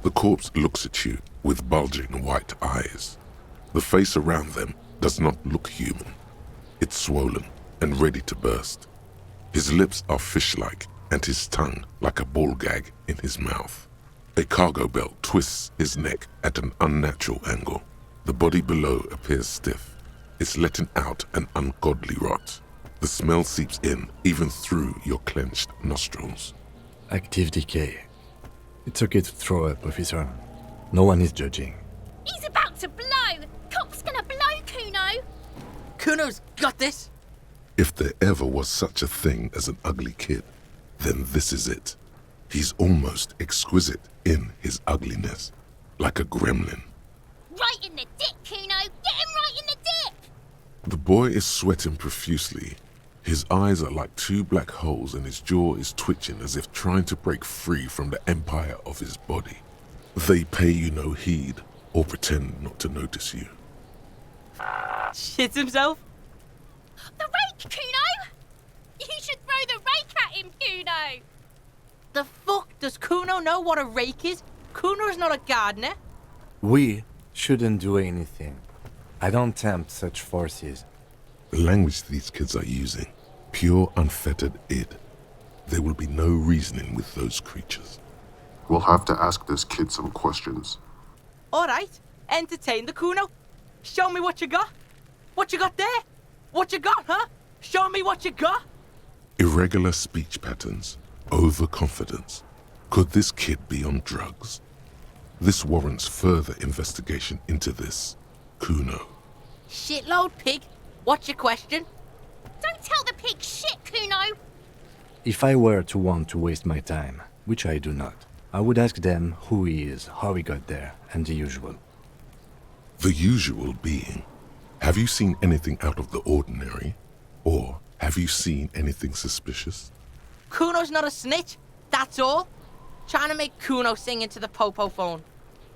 The corpse looks at you with bulging white eyes. The face around them does not look human. It's swollen and ready to burst. His lips are fish-like and his tongue like a ball gag in his mouth. A cargo belt twists his neck at an unnatural angle. The body below appears stiff. It's letting out an ungodly rot. The smell seeps in even through your clenched nostrils. Active decay. It's okay to throw up, officer. No one is judging. He's about to blow! Cop's gonna blow, Kuno! Kuno's got this! If there ever was such a thing as an ugly kid, then this is it. He's almost exquisite in his ugliness, like a gremlin. Right in the dick, Kuno! Get him right in the dick! The boy is sweating profusely. His eyes are like two black holes and his jaw is twitching as if trying to break free from the empire of his body. They pay you no heed or pretend not to notice you. Shits himself? The rake, Kuno! You should throw the rake at him, Kuno! The fuck does Kuno know what a rake is? Kuno's not a gardener. We shouldn't do anything. I don't tempt such forces. The language these kids are using, pure unfettered id. There will be no reasoning with those creatures. We'll have to ask this kid some questions. Alright, entertain the Kuno. Show me what you got. What you got there? What you got, huh? Show me what you got. Irregular speech patterns, overconfidence. Could this kid be on drugs? This warrants further investigation into this Kuno. Shitload pig. What's your question? Don't tell the pig shit, Kuno! If I were to want to waste my time, which I do not, I would ask them who he is, how he got there, and the usual. The usual being, have you seen anything out of the ordinary? Or have you seen anything suspicious? Kuno's not a snitch, that's all. Trying to make Kuno sing into the popo phone.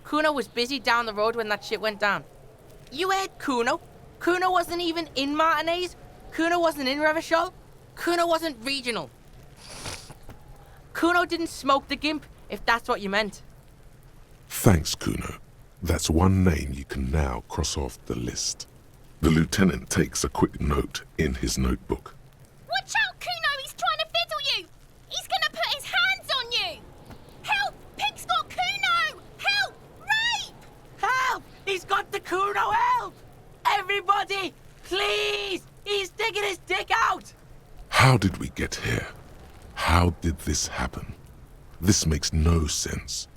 Kuno was busy down the road when that shit went down. You heard Kuno. Kuno wasn't even in Martinez. Kuno wasn't in Revachol. Kuno wasn't regional. Kuno didn't smoke the gimp, if that's what you meant. Thanks, Kuno. That's one name you can now cross off the list. The lieutenant takes a quick note in his notebook. Watch out, Kuno! He's trying to fiddle you! He's gonna put his hands on you! Help! Pig's got Kuno! Help! Rape! Help! He's got the Kuno, help! Everybody, please! He's digging his dick out! How did we get here? How did this happen? This makes no sense.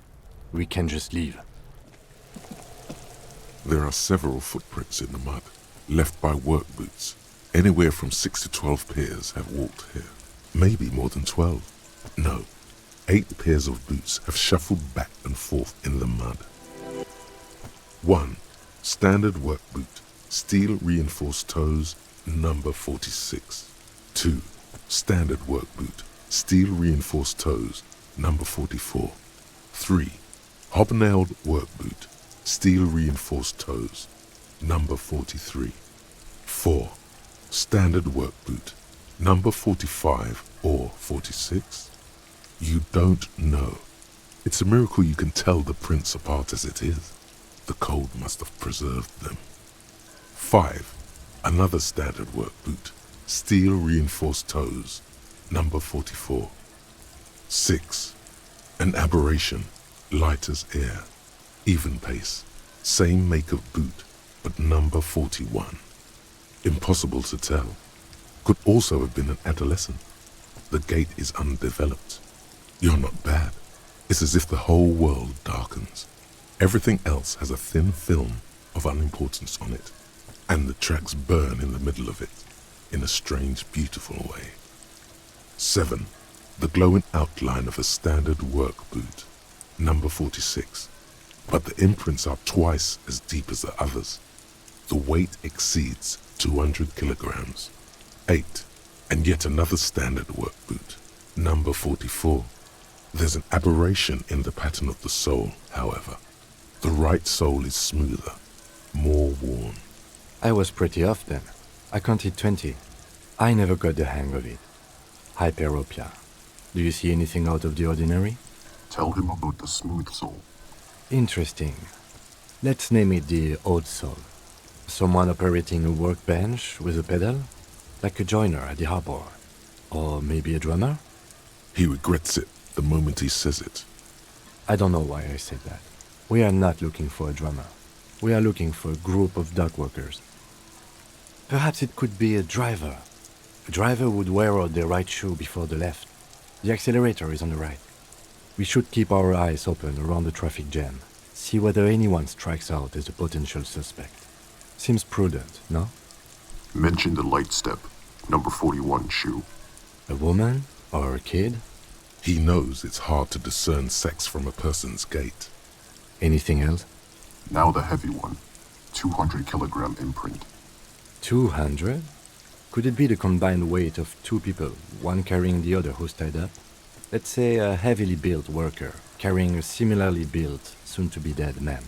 We can just leave. There are several footprints in the mud, left by work boots. Anywhere from 6 to 12 pairs have walked here. Maybe more than 12. No, 8 pairs of boots have shuffled back and forth in the mud. 1. Standard work boot, steel reinforced toes, number 46. 2. Standard work boot, steel reinforced toes, number 44. 3. Hobnailed work boot, steel reinforced toes, number 43. 4. Standard work boot, number 45 or 46. You don't know. It's a miracle you can tell the prints apart as it is. The cold must have preserved them. 5. Another standard work boot, steel reinforced toes, number 44. 6. An aberration, light as air, even pace, same make of boot, but number 41. Impossible to tell. Could also have been an adolescent. The gait is undeveloped. You're not bad. It's as if the whole world darkens. Everything else has a thin film of unimportance on it, and the tracks burn in the middle of it, in a strange, beautiful way. 7. The glowing outline of a standard work boot, number 46, but the imprints are twice as deep as the others. The weight exceeds 200 kilograms. 8. And yet another standard work boot, number 44. There's an aberration in the pattern of the sole, however. The right sole is smoother, more worn. I was pretty off then. I counted 20. I never got the hang of it. Hyperopia. Do you see anything out of the ordinary? Tell him about the smooth sole. Interesting. Let's name it the Odd Soul. Someone operating a workbench with a pedal? Like a joiner at the harbor. Or maybe a drummer? He regrets it the moment he says it. I don't know why I said that. We are not looking for a drummer. We are looking for a group of dock workers. Perhaps it could be a driver. A driver would wear out their right shoe before the left. The accelerator is on the right. We should keep our eyes open around the traffic jam. See whether anyone strikes out as a potential suspect. Seems prudent, no? Mention the light step, number 41 shoe. A woman? Or a kid? He knows it's hard to discern sex from a person's gait. Anything else? Now the heavy one, 200 kilogram imprint. 200? Could it be the combined weight of two people, one carrying the other who's tied up? Let's say a heavily built worker, carrying a similarly built, soon-to-be-dead man.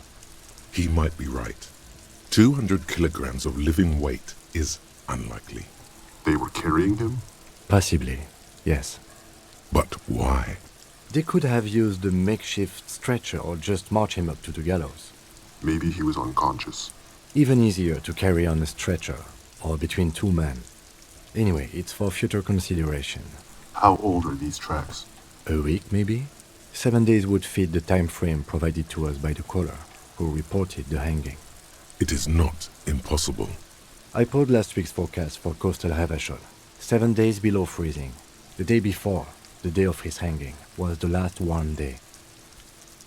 He might be right. 200 kilograms of living weight is unlikely. They were carrying him? Possibly, yes. But why? They could have used a makeshift stretcher or just march him up to the gallows. Maybe he was unconscious. Even easier to carry on a stretcher, or between two men. Anyway, it's for future consideration. How old are these tracks? A week, maybe? 7 days would fit the time frame provided to us by the caller, who reported the hanging. It is not impossible. I pulled last week's forecast for coastal Revachol. 7 days below freezing. The day before, the day of his hanging, was the last warm day.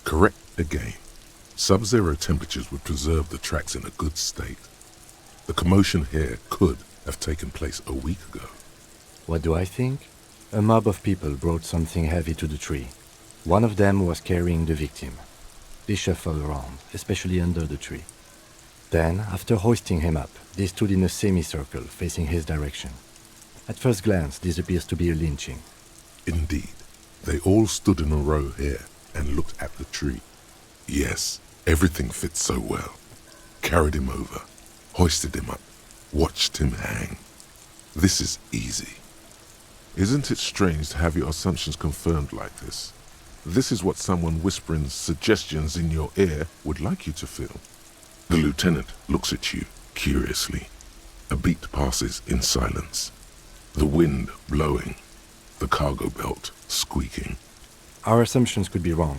Correct again. Sub-zero temperatures would preserve the tracks in a good state. The commotion here could have taken place a week ago. What do I think? A mob of people brought something heavy to the tree. One of them was carrying the victim. They shuffled around, especially under the tree. Then, after hoisting him up, they stood in a semicircle facing his direction. At first glance, this appears to be a lynching. Indeed, they all stood in a row here and looked at the tree. Yes, everything fits so well. Carried him over, hoisted him up, watched him hang. This is easy. Isn't it strange to have your assumptions confirmed like this? This is what someone whispering suggestions in your ear would like you to feel. The lieutenant looks at you curiously. A beat passes in silence. The wind blowing. The cargo belt squeaking. Our assumptions could be wrong.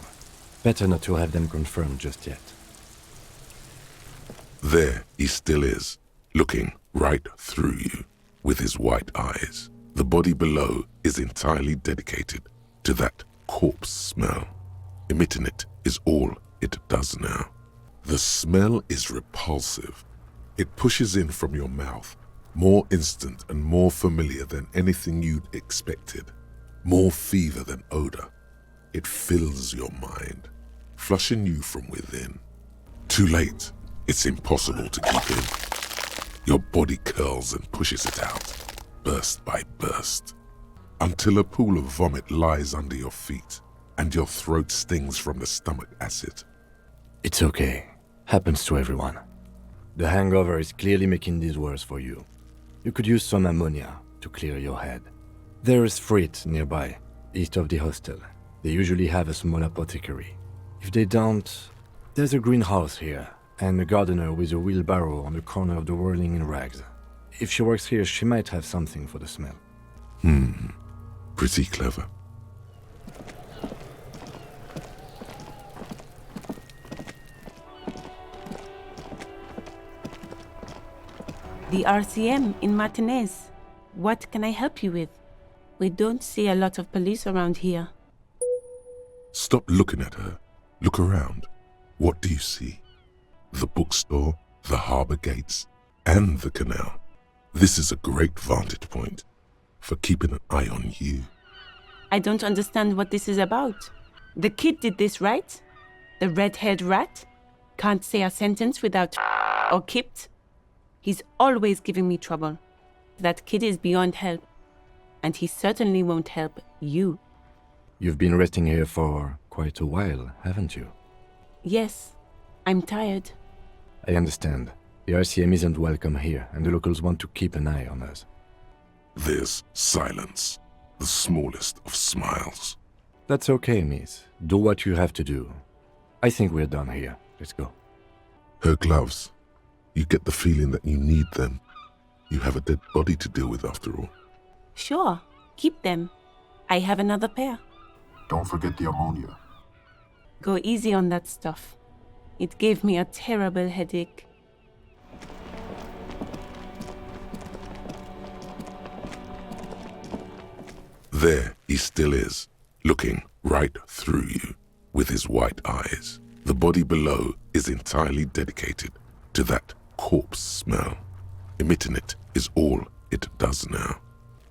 Better not to have them confirmed just yet. There he still is, looking right through you with his white eyes. The body below is entirely dedicated to that corpse smell. Emitting it is all it does now. The smell is repulsive. It pushes in from your mouth, more instant and more familiar than anything you'd expected. More fever than odor. It fills your mind, flushing you from within. Too late. It's impossible to keep in. Your body curls and pushes it out, burst by burst, until a pool of vomit lies under your feet and your throat stings from the stomach acid. It's okay. Happens to everyone. The hangover is clearly making this worse for you. You could use some ammonia to clear your head. There is Frit nearby, east of the hostel. They usually have a small apothecary. If they don't, there's a greenhouse here, and a gardener with a wheelbarrow on the corner of the whirling in rags. If she works here, she might have something for the smell. Pretty clever. The RCM in Martinez. What can I help you with? We don't see a lot of police around here. Stop looking at her. Look around. What do you see? The bookstore, the harbor gates, and the canal. This is a great vantage point for keeping an eye on you. I don't understand what this is about. The kid did this, right? The red-haired rat? Can't say a sentence without or kipped. He's always giving me trouble. That kid is beyond help. And he certainly won't help you. You've been resting here for quite a while, haven't you? Yes, I'm tired. I understand. The RCM isn't welcome here, and the locals want to keep an eye on us. There's silence, the smallest of smiles. That's okay, miss. Do what you have to do. I think we're done here. Let's go. Her gloves. You get the feeling that you need them. You have a dead body to deal with after all. Sure, keep them. I have another pair. Don't forget the ammonia. Go easy on that stuff. It gave me a terrible headache. There he still is, looking right through you with his white eyes. The body below is entirely dedicated to that corpse smell. Emitting it is all it does now.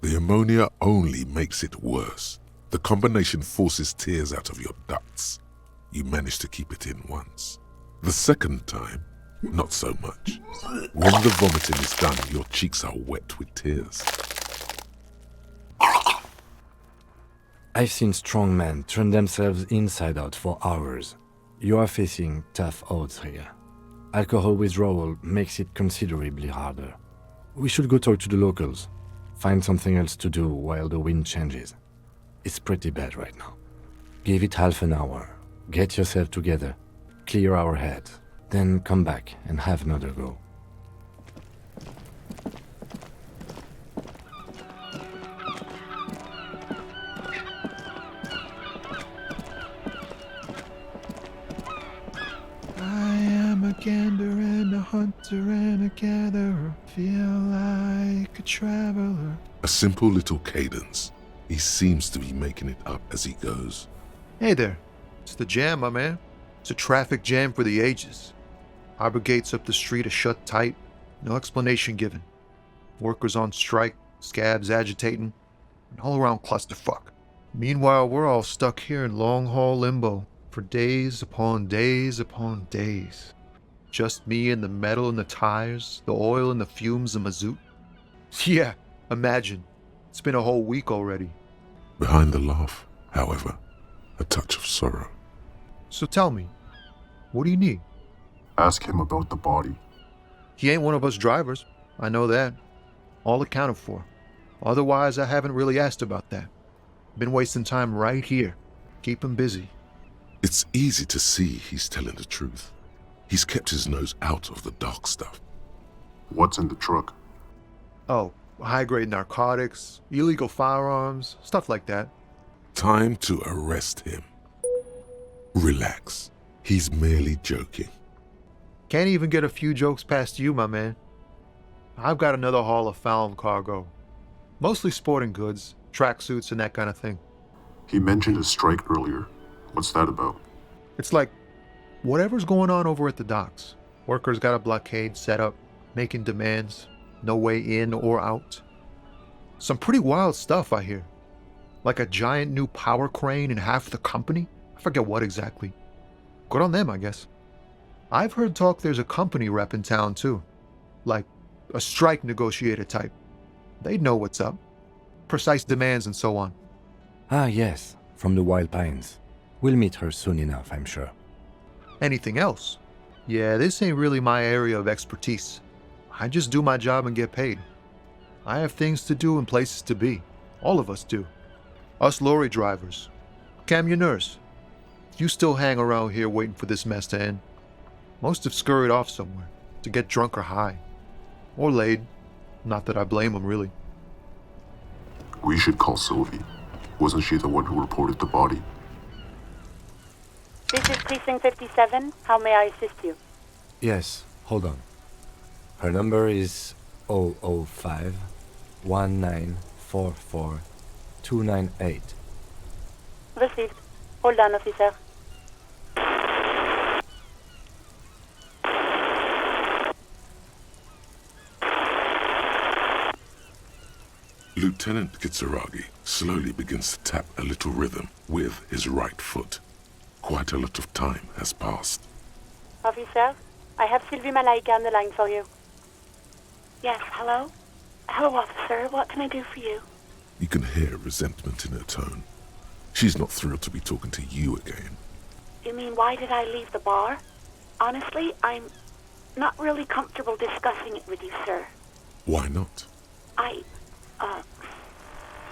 The ammonia only makes it worse. The combination forces tears out of your ducts. You manage to keep it in once. The second time, not so much. When the vomiting is done, your cheeks are wet with tears. I've seen strong men turn themselves inside out for hours. You are facing tough odds here. Alcohol withdrawal makes it considerably harder. We should go talk to the locals. Find something else to do while the wind changes. It's pretty bad right now. Give it half an hour. Get yourself together. Clear our head. Then come back and have another go. I am a gander and a hunter and a gatherer. Feel like a traveler. A simple little cadence. He seems to be making it up as he goes. Hey there. It's the jam, my man. It's a traffic jam for the ages. Harbor gates up the street are shut tight. No explanation given. Workers on strike, scabs agitating, an all-around clusterfuck. Meanwhile, we're all stuck here in long-haul limbo for days upon days upon days. Just me and the metal and the tires, the oil and the fumes of mazout. Yeah, imagine. It's been a whole week already. Behind the laugh, however, a touch of sorrow. So tell me, what do you need? Ask him about the body. He ain't one of us drivers. I know that. All accounted for. Otherwise, I haven't really asked about that. Been wasting time right here. Keep him busy. It's easy to see he's telling the truth. He's kept his nose out of the dark stuff. What's in the truck? Oh, high-grade narcotics, illegal firearms, stuff like that. Time to arrest him. Relax. He's merely joking. Can't even get a few jokes past you, my man. I've got another haul of found cargo. Mostly sporting goods, tracksuits, and that kind of thing. He mentioned a strike earlier. What's that about? It's like whatever's going on over at the docks. Workers got a blockade set up, making demands, no way in or out. Some pretty wild stuff, I hear. Like a giant new power crane in half the company? I forget what exactly. Good on them, I guess. I've heard talk there's a company rep in town too. Like a strike negotiator type. They'd know what's up. Precise demands and so on. Ah, yes, from the Wild Pines. We'll meet her soon enough, I'm sure. Anything else? Yeah, this ain't really my area of expertise. I just do my job and get paid. I have things to do and places to be. All of us do. Us lorry drivers. Camionneurs. You still hang around here waiting for this mess to end. Most have scurried off somewhere to get drunk or high. Or laid. Not that I blame them, really. We should call Sylvie. Wasn't she the one who reported the body? This is Precinct 57. How may I assist you? Yes, hold on. Her number is 005 1944 298. Received. Hold on, officer. Lieutenant Kitsuragi slowly begins to tap a little rhythm with his right foot. Quite a lot of time has passed. Officer, I have Sylvie Malaika on the line for you. Yes, hello? Hello, officer. What can I do for you? You can hear resentment in her tone. She's not thrilled to be talking to you again. You mean, why did I leave the bar? Honestly, I'm not really comfortable discussing it with you, sir. Why not?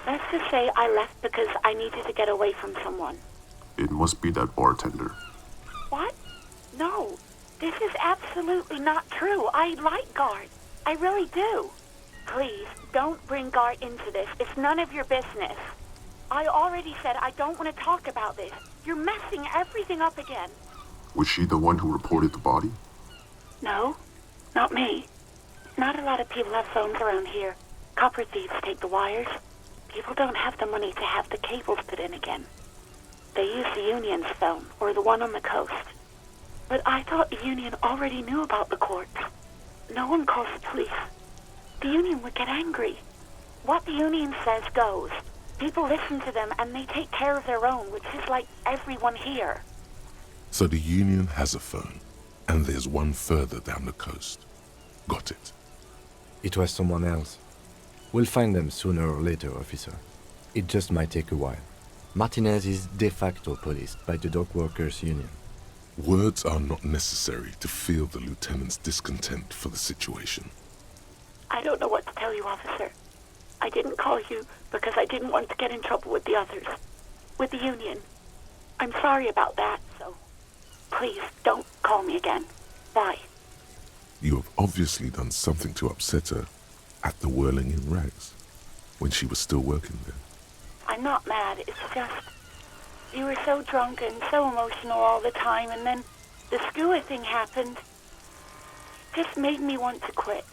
Let's just say I left because I needed to get away from someone. It must be that bartender. What? No. This is absolutely not true. I like Gart. I really do. Please, don't bring Gart into this. It's none of your business. I already said I don't want to talk about this. You're messing everything up again. Was she the one who reported the body? No, not me. Not a lot of people have phones around here. Copper thieves take the wires. People don't have the money to have the cables put in again. They use the Union's phone, or the one on the coast. But I thought the Union already knew about the corpse. No one calls the police. The Union would get angry. What the Union says goes. People listen to them and they take care of their own, which is like everyone here. So the Union has a phone, and there's one further down the coast. Got it. It was someone else. We'll find them sooner or later, officer. It just might take a while. Martinez is de facto policed by the Dock Workers Union. Words are not necessary to feel the lieutenant's discontent for the situation. I don't know what to tell you, officer. I didn't call you because I didn't want to get in trouble with the others. With the Union. I'm sorry about that, so please don't call me again. Bye. You have obviously done something to upset her at the Whirling in Rags, when she was still working there. I'm not mad, it's just... You were so drunk and so emotional all the time, and then the skewer thing happened. Just made me want to quit.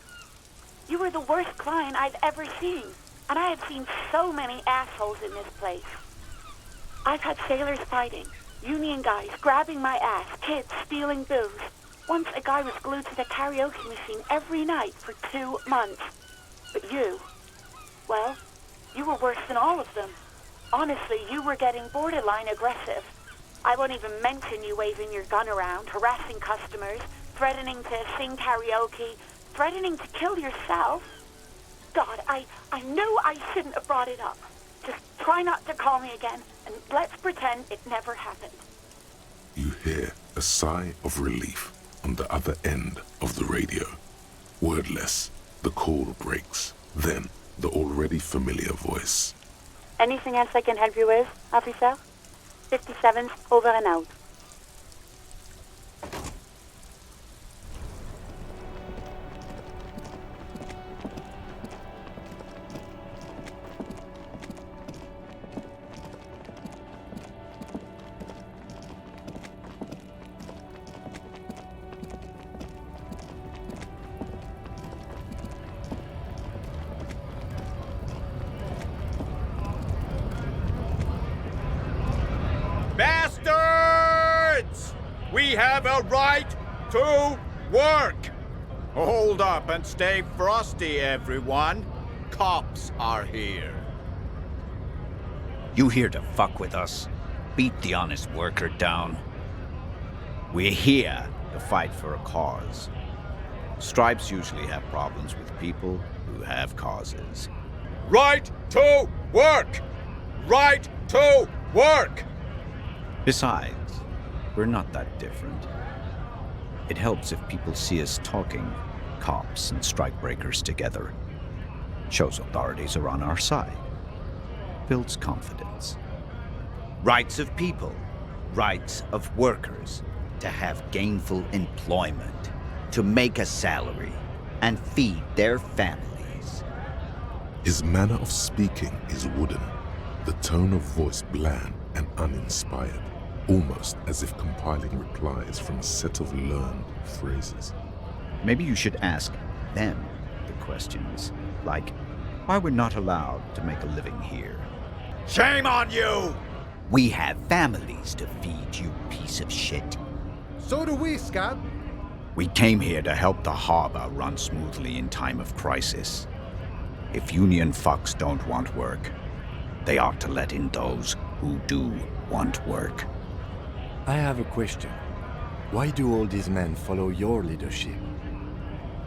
You were the worst client I've ever seen, and I have seen so many assholes in this place. I've had sailors fighting, Union guys grabbing my ass, kids stealing booze. Once a guy was glued to the karaoke machine every night for 2 months. But you, well, you were worse than all of them. Honestly, you were getting borderline aggressive. I won't even mention you waving your gun around, harassing customers, threatening to sing karaoke, threatening to kill yourself. God, I knew I shouldn't have brought it up. Just try not to call me again, and let's pretend it never happened. You hear a sigh of relief on the other end of the radio. Wordless, the call breaks. Then, the already familiar voice. Anything else I can help you with, officer? 57's over and out. Bastards! We have a right to work! Hold up and stay frosty, everyone. Cops are here. You here to fuck with us? Beat the honest worker down? We're here to fight for a cause. Stripes usually have problems with people who have causes. Right to work! Right to work! Besides, we're not that different. It helps if people see us talking, cops and strikebreakers together. Shows authorities are on our side. Builds confidence. Rights of people, rights of workers, to have gainful employment, to make a salary, and feed their families. His manner of speaking is wooden, the tone of voice bland and uninspired, almost as if compiling replies from a set of learned phrases. Maybe you should ask them the questions, like why we're not allowed to make a living here. Shame on you! We have families to feed, you piece of shit. So do we, Scab. We came here to help the harbor run smoothly in time of crisis. If Union fucks don't want work, they ought to let in those who do want work. I have a question. Why do all these men follow your leadership?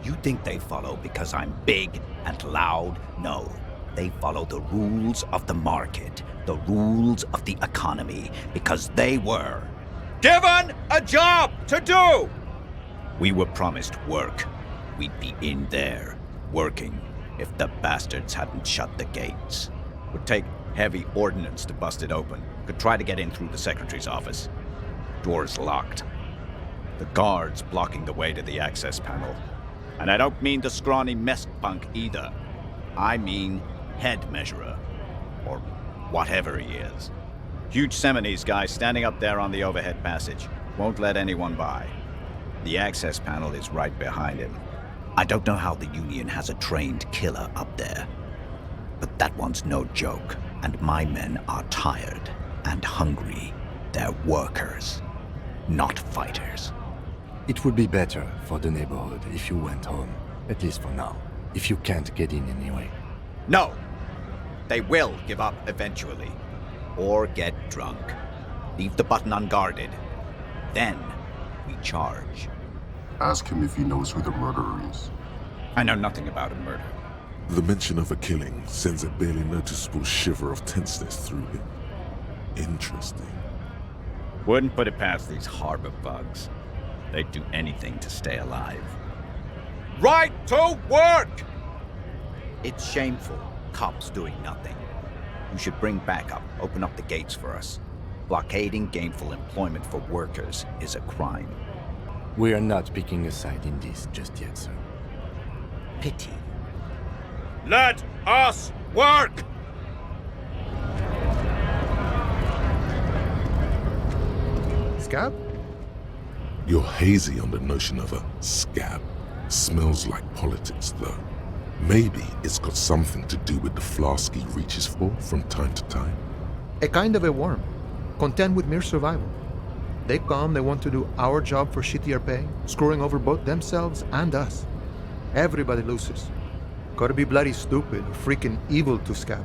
You think they follow because I'm big and loud? No. They follow the rules of the market, the rules of the economy, because they were given a job to do! We were promised work. We'd be in there, working, if the bastards hadn't shut the gates. Would take heavy ordnance to bust it open. Could try to get in through the secretary's office. Door's locked. The guards blocking the way to the access panel. And I don't mean the scrawny mess punk either. I mean head measurer. Or whatever he is. Huge Seminese guy standing up there on the overhead passage. Won't let anyone by. The access panel is right behind him. I don't know how the Union has a trained killer up there. But that one's no joke, and my men are tired and hungry. They're workers, not fighters. It would be better for the neighborhood if you went home, at least for now, if you can't get in anyway. No! They will give up eventually. Or get drunk. Leave the button unguarded. Then we charge. Ask him if he knows who the murderer is. I know nothing about a murder. The mention of a killing sends a barely noticeable shiver of tenseness through him. Interesting. Wouldn't put it past these harbor bugs. They'd do anything to stay alive. Right to work! It's shameful, cops doing nothing. You should bring backup, open up the gates for us. Blockading gainful employment for workers is a crime. We are not picking a side in this just yet, sir. Pity. Let us work! Scab? You're hazy on the notion of a scab. Smells like politics, though. Maybe it's got something to do with the flask he reaches for from time to time. A kind of a worm, content with mere survival. They come, they want to do our job for shittier pay, screwing over both themselves and us. Everybody loses. Gotta be bloody stupid or freaking evil to Scab.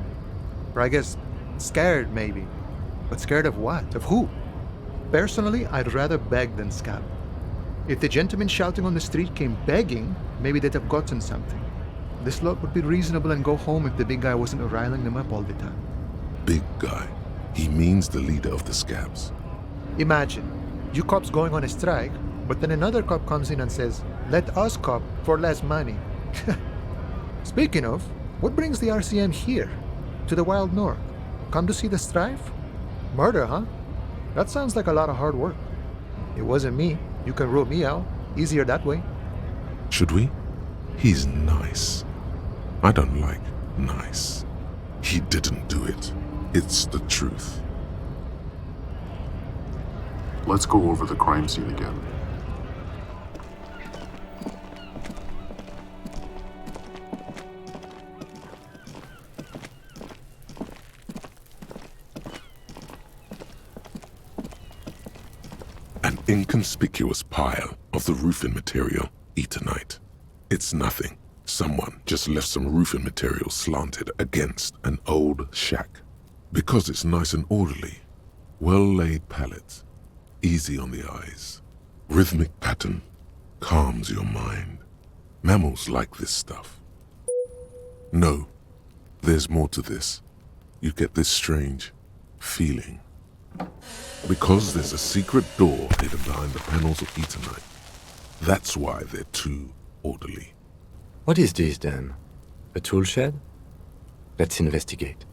Or I guess, scared maybe. But scared of what? Of who? Personally, I'd rather beg than Scab. If the gentleman shouting on the street came begging, maybe they'd have gotten something. This lot would be reasonable and go home if the big guy wasn't riling them up all the time. Big guy. He means the leader of the scabs. Imagine, you cops going on a strike, but then another cop comes in and says, "Let us cop for less money." Speaking of, what brings the RCM here? To the Wild North? Come to see the strife? Murder, huh? That sounds like a lot of hard work. It wasn't me. You can rule me out. Easier that way. Should we? He's nice. I don't like nice. He didn't do it. It's the truth. Let's go over the crime scene again. An inconspicuous pile of the roofing material, Eternite. It's nothing. Someone just left some roofing material slanted against an old shack. Because it's nice and orderly, well-laid pallets, easy on the eyes. Rhythmic pattern calms your mind. Mammals like this stuff. No, there's more to this. You get this strange feeling. Because there's a secret door hidden behind the panels of Eternite. That's why they're too orderly. What is this then? A tool shed? Let's investigate.